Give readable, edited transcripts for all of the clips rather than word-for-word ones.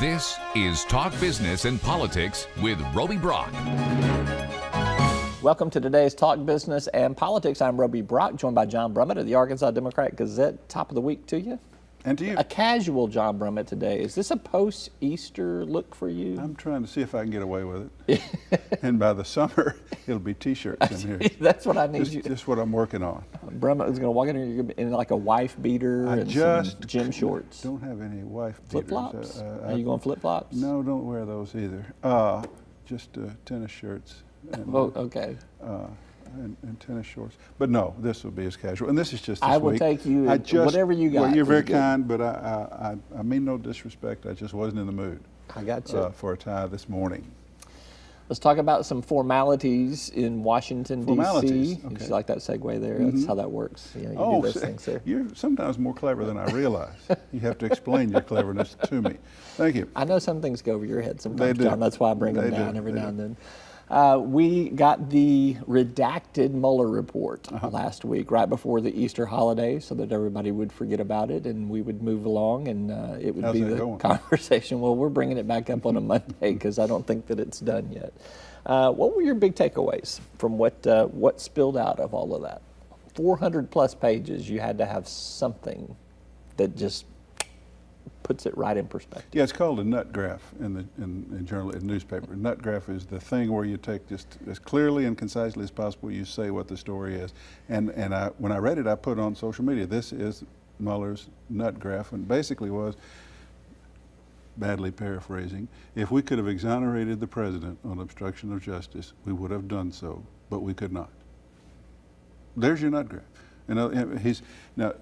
This is Talk Business and Politics with Roby Brock. Welcome to today's Talk Business and Politics. I'm Roby Brock, joined by John Brummett of the Arkansas Democrat-Gazette. Top of the week to you. And to you. A casual John Brummett today. Is this a post-Easter look for you? I'm trying to see if I can get away with it. And by the summer, it'll be T-shirts in here. That's what I need you. Just what I'm working on. Brummett is going to walk in here in like a wife beater and some gym shorts. Don't have any wife beaters. Flip-flops? Are you going flip-flops? No, don't wear those either. Just tennis shirts. And, okay. And tennis shorts. But no, this will be as casual. And this is just this I will week. take you whatever you got. Well, you're very kind, but I mean no disrespect. I just wasn't in the mood. I got you. For a tie this morning. Let's talk about some formalities in Washington, D.C. Okay. You like that segue there? That's how that works. You know, you do those things there. You're sometimes more clever than I realize. You have to explain your cleverness to me. Thank you. I know some things go over your head sometimes, They do. John. That's why I bring them They down do. every They now do. and then. We got the redacted Mueller report last week, right before the Easter holiday, so that everybody would forget about it and we would move along, and it would How's be that the going? conversation. Well, we're bringing it back up on a Monday because I don't think that it's done yet. What were your big takeaways from what spilled out of all of that? 400 plus pages. You had to have something that puts it right in perspective. Yeah, it's called a nut graph in newspaper. Nut graph is the thing where you take just as clearly and concisely as possible, you say what the story is. And when I read it, I put on social media, this is Mueller's nut graph, and basically was, badly paraphrasing, if we could have exonerated the president on obstruction of justice, we would have done so, but we could not. There's your nut graph. Now,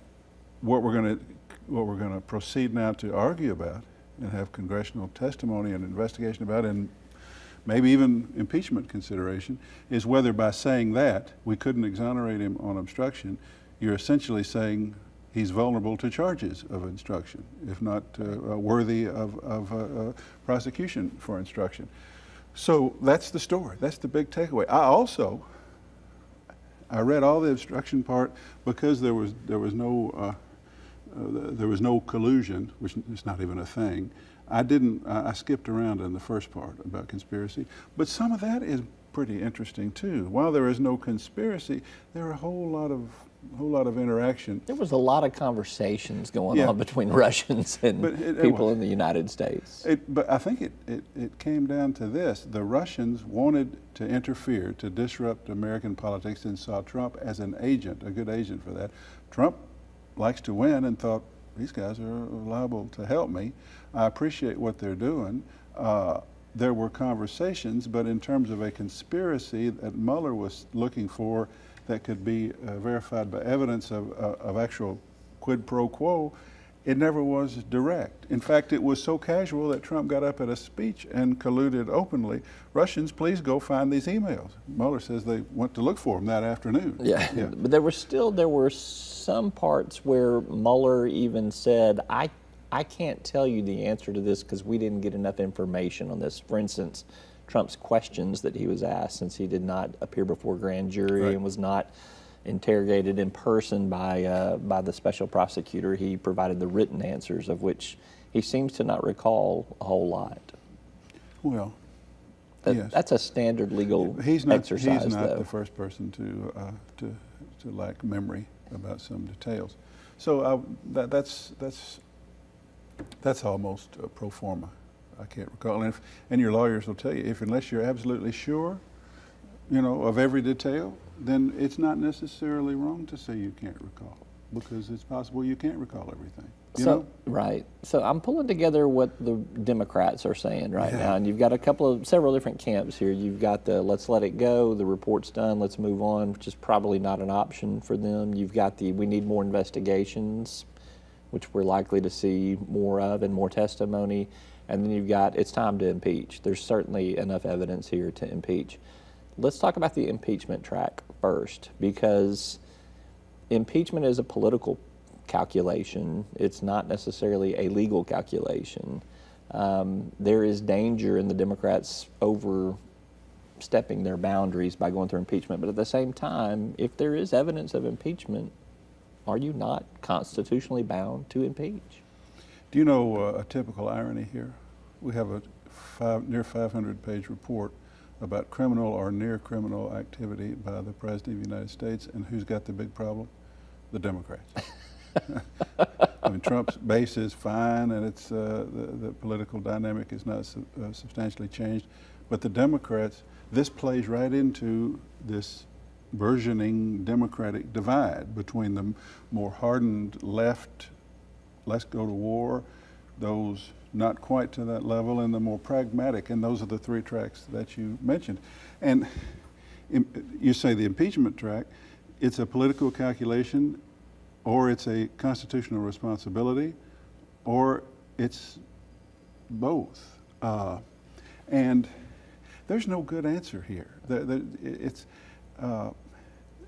what we're going to proceed now to argue about and have congressional testimony and investigation about, and maybe even impeachment consideration, is whether by saying that we couldn't exonerate him on obstruction, you're essentially saying he's vulnerable to charges of obstruction, if not worthy of prosecution for obstruction. So that's the story. That's the big takeaway. I read all the obstruction part because there was no collusion, which is not even a thing. I skipped around in the first part about conspiracy, but some of that is pretty interesting too. While there is no conspiracy, there are a whole lot of interaction. There was a lot of conversations going on between Russians and people in the United States. But I think it came down to this. The Russians wanted to interfere, to disrupt American politics, and saw Trump as an agent, a good agent for that. Trump likes to win and thought, these guys are liable to help me. I appreciate what they're doing. There were conversations, but in terms of a conspiracy that Mueller was looking for that could be verified by evidence of actual quid pro quo, it never was direct. In fact, it was so casual that Trump got up at a speech and colluded openly. Russians, please go find these emails. Mueller says they went to look for them that afternoon. Yeah. But there were some parts where Mueller even said, I can't tell you the answer to this because we didn't get enough information on this. For instance, Trump's questions that he was asked, since he did not appear before grand jury and was not interrogated in person by the special prosecutor, he provided the written answers, of which he seems to not recall a whole lot. Well, yes. That's a standard legal exercise, He's not though. the first person to lack memory about some details. So that's almost pro forma. I can't recall. And your lawyers will tell you, unless you're absolutely sure, of every detail, then it's not necessarily wrong to say you can't recall, because it's possible you can't recall everything. Right. So I'm pulling together what the Democrats are saying right now, and you've got several different camps here. You've got the let's let it go, the report's done, let's move on, which is probably not an option for them. You've got we need more investigations, which we're likely to see more of and more testimony. And then you've got, it's time to impeach. There's certainly enough evidence here to impeach. Let's talk about the impeachment track first, because impeachment is a political calculation. It's not necessarily a legal calculation. There is danger in the Democrats overstepping their boundaries by going through impeachment. But at the same time, if there is evidence of impeachment, are you not constitutionally bound to impeach? Do you know a typical irony here? we have a near 500-page report about criminal or near criminal activity by the President of the United States, and who's got the big problem? The Democrats. I mean, Trump's base is fine, and it's the political dynamic is not substantially changed, but the Democrats, this plays right into this burgeoning Democratic divide between the more hardened left, let's go to war, those not quite to that level, and the more pragmatic, and those are the three tracks that you mentioned. And you say the impeachment track, it's a political calculation, or it's a constitutional responsibility, or it's both. And there's no good answer here.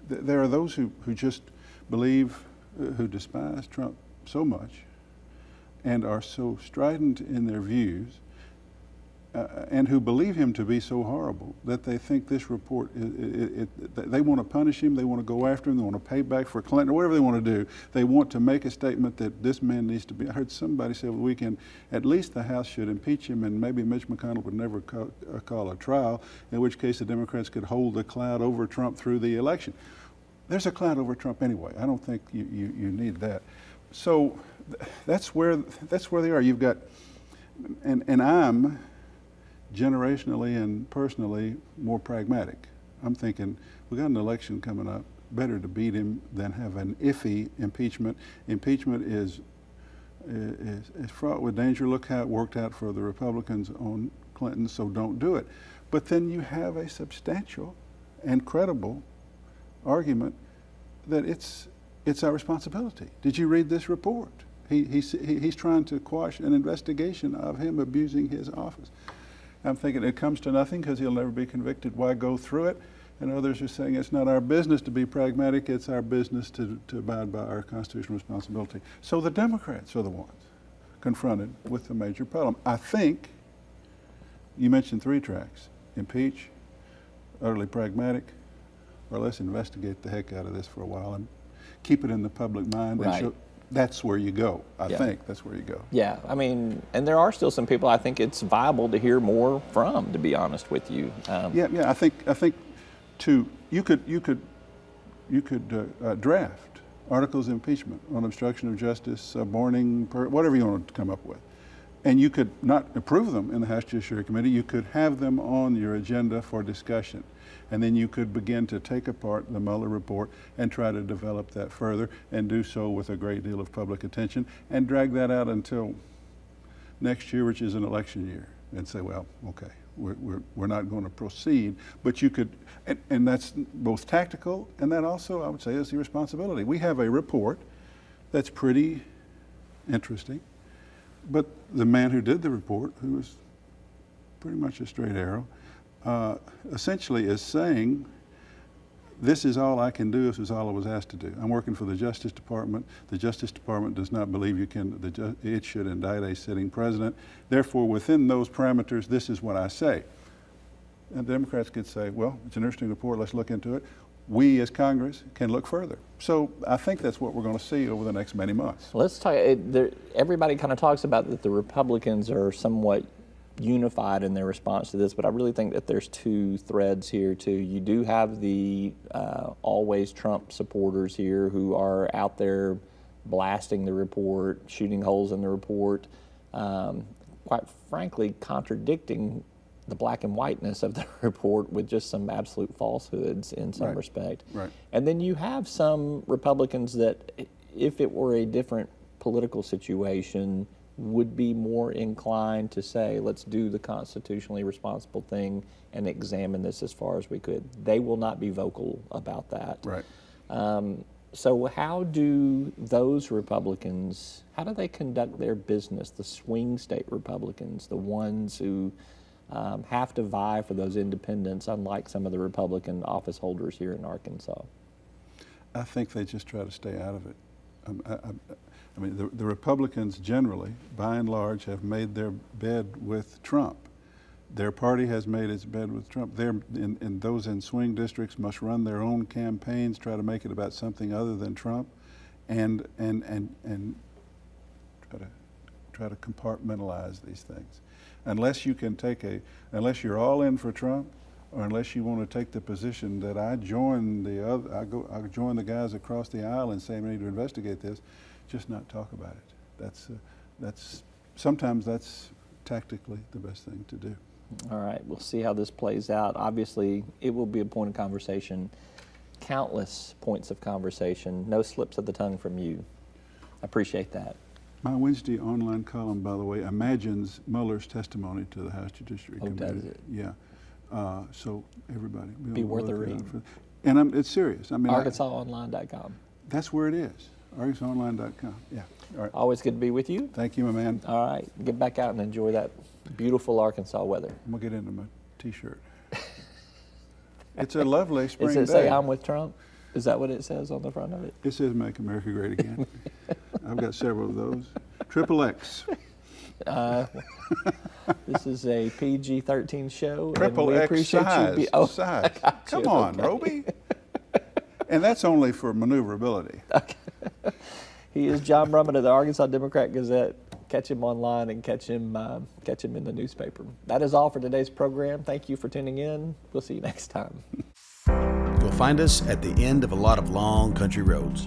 There are those who just believe, who despise Trump so much and are so strident in their views, and who believe him to be so horrible that they think this report, they want to punish him, they want to go after him, they want to pay back for Clinton, or whatever they want to do. They want to make a statement that this man needs to be, I heard somebody say over the weekend, at least the House should impeach him, and maybe Mitch McConnell would never call a trial, in which case the Democrats could hold the cloud over Trump through the election. There's a cloud over Trump anyway. I don't think you need that. So that's where they are. You've got, and I'm generationally and personally more pragmatic. I'm thinking, we got an election coming up, better to beat him than have an iffy impeachment. Impeachment is fraught with danger. Look how it worked out for the Republicans on Clinton, so don't do it. But then you have a substantial and credible argument that it's our responsibility. Did you read this report? He's trying to quash an investigation of him abusing his office. I'm thinking it comes to nothing because he'll never be convicted. Why go through it? And others are saying it's not our business to be pragmatic, it's our business to abide by our constitutional responsibility. So the Democrats are the ones confronted with the major problem. I think you mentioned three tracks: impeach, utterly pragmatic, or let's investigate the heck out of this for a while and keep it in the public mind. Right. And that's where you go. I think that's where you go. Yeah, I mean, and there are still some people I think it's viable to hear more from, to be honest with you. Yeah. I think you could draft articles of impeachment on obstruction of justice, suborning, whatever you want to come up with, and you could not approve them in the House Judiciary Committee. You could have them on your agenda for discussion. And then you could begin to take apart the Mueller report and try to develop that further, and do so with a great deal of public attention, and drag that out until next year, which is an election year, and say, well, okay, we're not going to proceed. But you could, and that's both tactical, and that also, I would say, is the responsibility. We have a report that's pretty interesting, but the man who did the report, who was pretty much a straight arrow, essentially is saying, this is all I can do, this is all I was asked to do. I'm working for the Justice Department. The Justice Department does not believe it should indict a sitting president. Therefore, within those parameters, this is what I say. And the Democrats could say, well, it's an interesting report, let's look into it. We as Congress can look further. So I think that's what we're going to see over the next many months. Let's talk, everybody kind of talks about that the Republicans are somewhat unified in their response to this, but I really think that there's two threads here too. You do have the always Trump supporters here who are out there blasting the report, shooting holes in the report, quite frankly contradicting the black and whiteness of the report with just some absolute falsehoods in some respect. Right. And then you have some Republicans that, if it were a different political situation, would be more inclined to say, let's do the constitutionally responsible thing and examine this as far as we could. They will not be vocal about that. Right. So how do those Republicans, how do they conduct their business, the swing state Republicans, the ones who have to vie for those independents, unlike some of the Republican office holders here in Arkansas? I think they just try to stay out of it. I mean, the Republicans generally, by and large, have made their bed with Trump. Their party has made its bed with Trump. And those in swing districts must run their own campaigns, try to make it about something other than Trump, and try to try to compartmentalize these things. Unless you can unless you're all in for Trump, or unless you want to take the position that I join the guys across the aisle and say we need to investigate this, just not talk about it. Sometimes that's tactically the best thing to do. All right, we'll see how this plays out. Obviously, it will be a point of conversation, countless points of conversation, no slips of the tongue from you. I appreciate that. My Wednesday online column, by the way, imagines Mueller's testimony to the House Judiciary Committee. Oh, does it? Yeah. So everybody, be worth a read. And it's serious. I mean, ArkansasOnline.com. That's where it is. ArkansasOnline.com. Yeah. All right. Always good to be with you. Thank you, my man. All right, get back out and enjoy that beautiful Arkansas weather. I'm gonna get into my T-shirt. It's a lovely spring day. Does it say "I'm with Trump"? Is that what it says on the front of it? It says "Make America Great Again." I've got several of those. XXX. This is a PG-13 show. Triple and we X appreciate size. you Size. Come you. on, Okay. Roby. And that's only for maneuverability. He is John Brummett of the Arkansas Democrat-Gazette. Catch him online and catch him in the newspaper. That is all for today's program. Thank you for tuning in. We'll see you next time. You'll find us at the end of a lot of long country roads,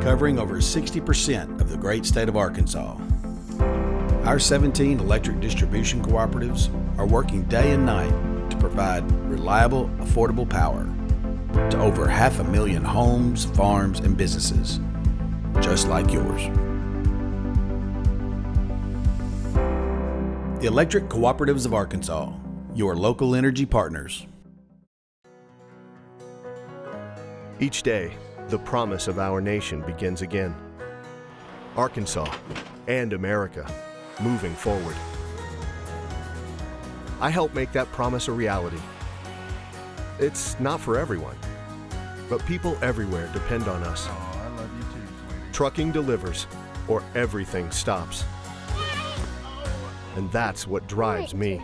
covering over 60% of the great state of Arkansas. Our 17 electric distribution cooperatives are working day and night to provide reliable, affordable power to over 500,000 homes, farms, and businesses, just like yours. The Electric Cooperatives of Arkansas, your local energy partners. Each day, the promise of our nation begins again. Arkansas and America, moving forward. I help make that promise a reality. It's not for everyone, but people everywhere depend on us. Oh, I love you too, sweetie. Trucking delivers, or everything stops. And that's what drives me.